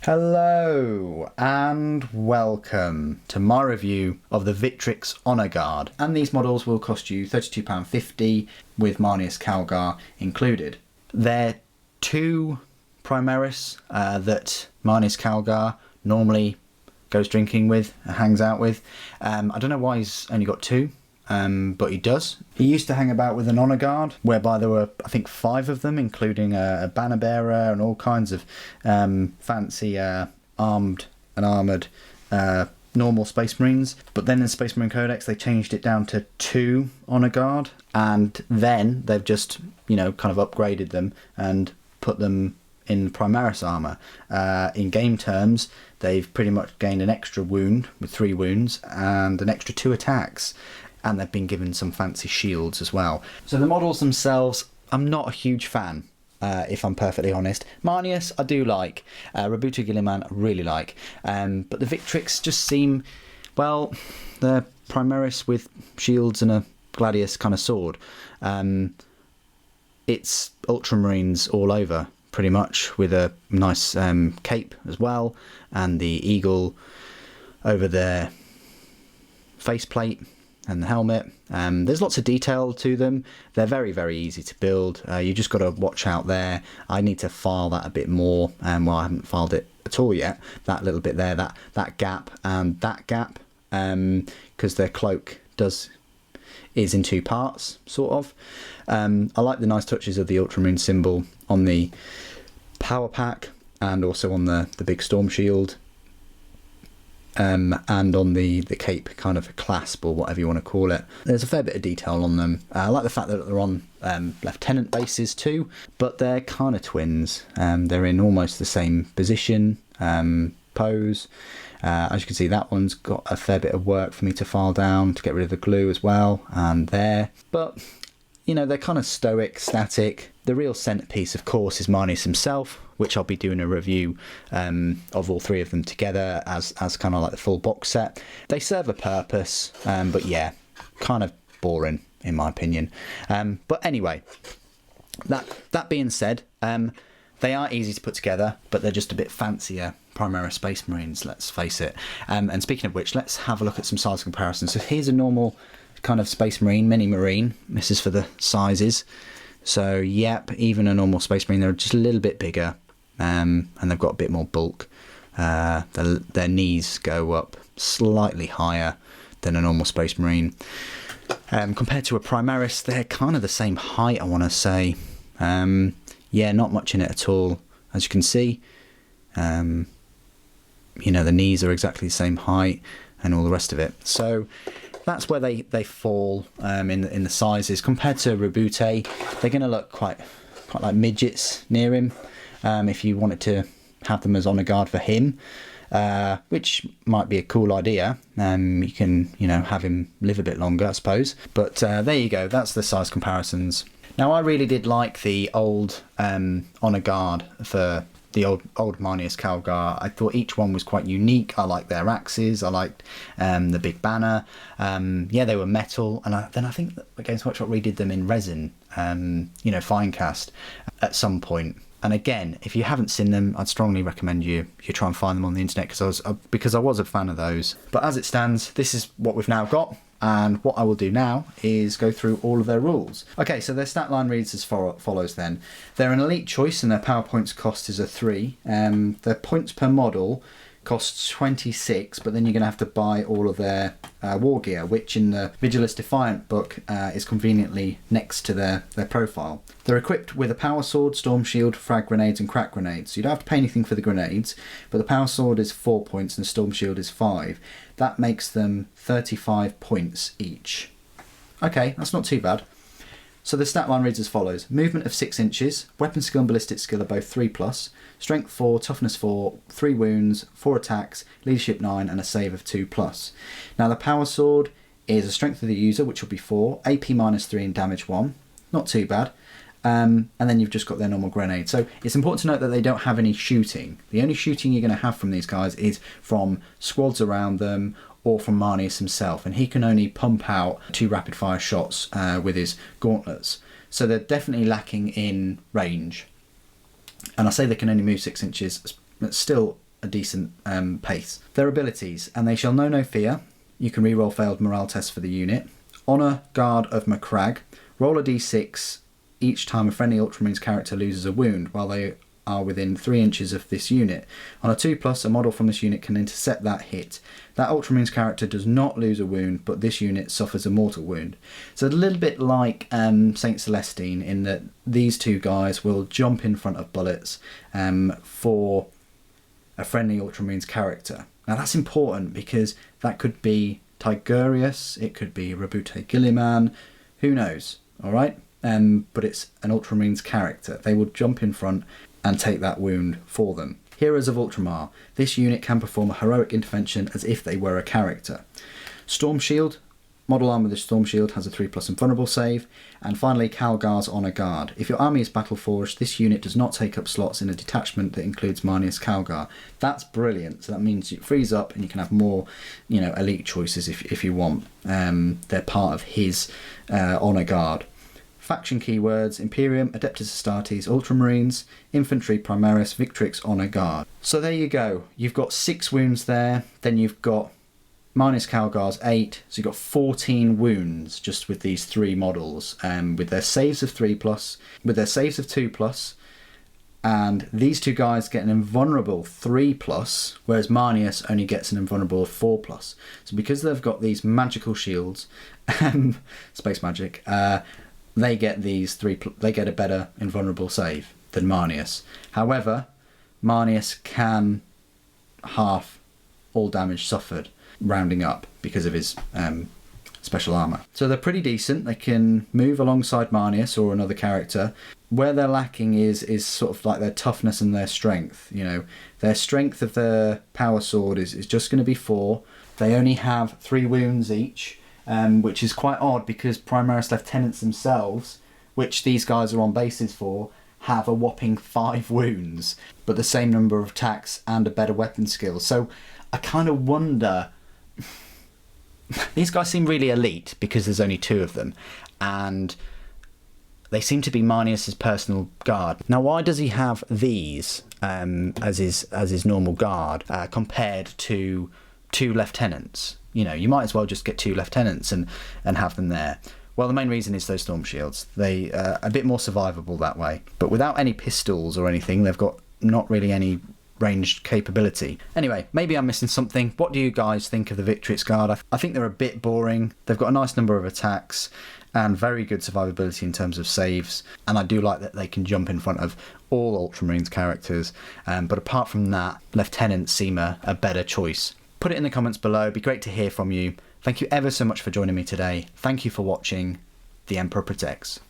Hello and welcome to my review of the Victrix Guard, and these models will cost you £32.50 with Marneus Calgar included. They're two Primaris that Marneus Calgar normally goes drinking with, hangs out with. I don't know why he's only got two. But he does. He used to hang about with an honour guard, whereby there were, I think, 5 of them, including a banner bearer and all kinds of fancy armed and armoured normal Space Marines. But then in Space Marine Codex they changed it down to 2 honour guard, and then they've just, kind of upgraded them and put them in Primaris armour. In game terms, they've pretty much gained an extra wound with 3 wounds and an extra 2 attacks. And they've been given some fancy shields as well. So the models themselves, I'm not a huge fan, if I'm perfectly honest. Marneus, I do like. Robuto Guilliman, I really like. But the Victrix just seem, well, they're Primaris with shields and a Gladius kind of sword. It's Ultramarines all over, pretty much, with a nice cape as well, and the eagle over their faceplate and the helmet. There's lots of detail to them. They're very, very easy to build. You just got to watch out there. I need to file that a bit more. Well, I haven't filed it at all yet. That little bit there, that gap and that gap, because their cloak is in 2 parts, sort of. I like the nice touches of the Ultramarine symbol on the power pack and also on the big storm shield. And on the cape, kind of a clasp or whatever you want to call it. There's a fair bit of detail on them. I like the fact that they're on lieutenant bases too, but they're kind of twins. They're in almost the same position, pose. As you can see, that one's got a fair bit of work for me to file down to get rid of the glue as well, and there. But, they're kind of stoic, static. The real centerpiece, of course, is Marneus himself, which I'll be doing a review of all 3 of them together as kind of like the full box set. They serve a purpose, but yeah, kind of boring in my opinion. But anyway, that being said, they are easy to put together, but they're just a bit fancier Primaris Space Marines, let's face it. And speaking of which, let's have a look at some size comparisons. So here's a normal kind of Space Marine, mini Marine. This is for the sizes. So yep, even a normal Space Marine, they're just a little bit bigger, and they've got a bit more bulk. Their knees go up slightly higher than a normal Space Marine. Compared to a Primaris, they're kind of the same height, I want to say. Yeah, not much in it at all, as you can see. The knees are exactly the same height and all the rest of it. So that's where they fall in the sizes. Compared to Robute, they're going to look quite like midgets near him. If you wanted to have them as honour guard for him, which might be a cool idea. You can, have him live a bit longer, I suppose. But there you go. That's the size comparisons. Now, I really did like the old honour guard for the old Marneus Calgar. I thought each one was quite unique. I liked their axes. I liked the big banner. Yeah, they were metal. And then I think that Games Workshop redid them in resin, Finecast at some point. And again, if you haven't seen them, I'd strongly recommend you try and find them on the internet, because I was a fan of those. But as it stands, this is what we've now got. And what I will do now is go through all of their rules. Okay, so their stat line reads as follows then. They're an elite choice and their power points cost is a 3. Their points per model costs 26, but then you're going to have to buy all of their war gear, which in the Vigilus Defiant book is conveniently next to their profile. They're equipped with a power sword, storm shield, frag grenades and crack grenades. So you don't have to pay anything for the grenades, but the power sword is 4 points and the storm shield is 5. That makes them 35 points each. Okay, that's not too bad. So the stat line reads as follows. Movement of 6 inches, weapon skill and ballistic skill are both 3+, strength 4, toughness 4, 3 wounds, 4 attacks, leadership 9 and a save of 2+. Now the power sword is a strength of the user, which will be 4, AP -3 and damage 1. Not too bad. And then you've just got their normal grenade. So it's important to note that they don't have any shooting. The only shooting you're going to have from these guys is from squads around them or from Marneus himself, and he can only pump out 2 rapid fire shots with his gauntlets. So they're definitely lacking in range. And I say they can only move 6 inches, that's still a decent pace. Their abilities, and they shall know no fear. You can reroll failed morale tests for the unit. Honour Guard of Macragge. Roll a d6 each time a friendly Ultramarines character loses a wound while they are within 3 inches of this unit. On a 2+, a model from this unit can intercept that hit. That Ultramarines character does not lose a wound, but this unit suffers a mortal wound. So a little bit like Saint Celestine, in that these two guys will jump in front of bullets for a friendly Ultramarines character. Now that's important because that could be Tigurius, it could be Rabute Gilliman, who knows, alright? But it's an Ultramarines character. They will jump in front and take that wound for them. Heroes of Ultramar. This unit can perform a heroic intervention as if they were a character. Storm Shield. Model arm with a Storm Shield has a 3+ invulnerable save. And finally, Calgar's Honour Guard. If your army is battle-forged, this unit does not take up slots in a detachment that includes Marneus Calgar. That's brilliant. So that means it frees up and you can have more, elite choices if you want. They're part of his Honour Guard. Faction keywords: Imperium, Adeptus Astartes, Ultramarines, Infantry Primaris, Victrix, Honour Guard. So there you go. You've got 6 wounds there. Then you've got Marneus Calgar's 8. So you've got 14 wounds just with these 3 models. With their saves of 3+, with their saves of 2+. And these 2 guys get an invulnerable 3+, whereas Marneus only gets an invulnerable of 4+. So because they've got these magical shields, space magic, they get these 3. They get a better invulnerable save than Marneus. However, Marneus can half all damage suffered, rounding up, because of his special armour. So they're pretty decent. They can move alongside Marneus or another character. Where they're lacking is sort of like their toughness and their strength. Their strength of their power sword is just going to be 4. They only have 3 wounds each. Which is quite odd because Primaris Lieutenants themselves, which these guys are on bases for, have a whopping 5 wounds, but the same number of attacks and a better weapon skill. So I kind of wonder, these guys seem really elite because there's only 2 of them, and they seem to be Marneus's personal guard. Now, why does he have these as his normal guard compared to 2 lieutenants? You might as well just get 2 lieutenants and have them there. Well, the main reason is those Storm Shields. They are a bit more survivable that way. But without any pistols or anything, they've got not really any ranged capability. Anyway, maybe I'm missing something. What do you guys think of the Victrix Guard? I think they're a bit boring. They've got a nice number of attacks and very good survivability in terms of saves. And I do like that they can jump in front of all Ultramarines characters. But apart from that, Lieutenants seem a better choice. Put it in the comments below. It'd be great to hear from you. Thank you ever so much for joining me today. Thank you for watching. The Emperor Protects.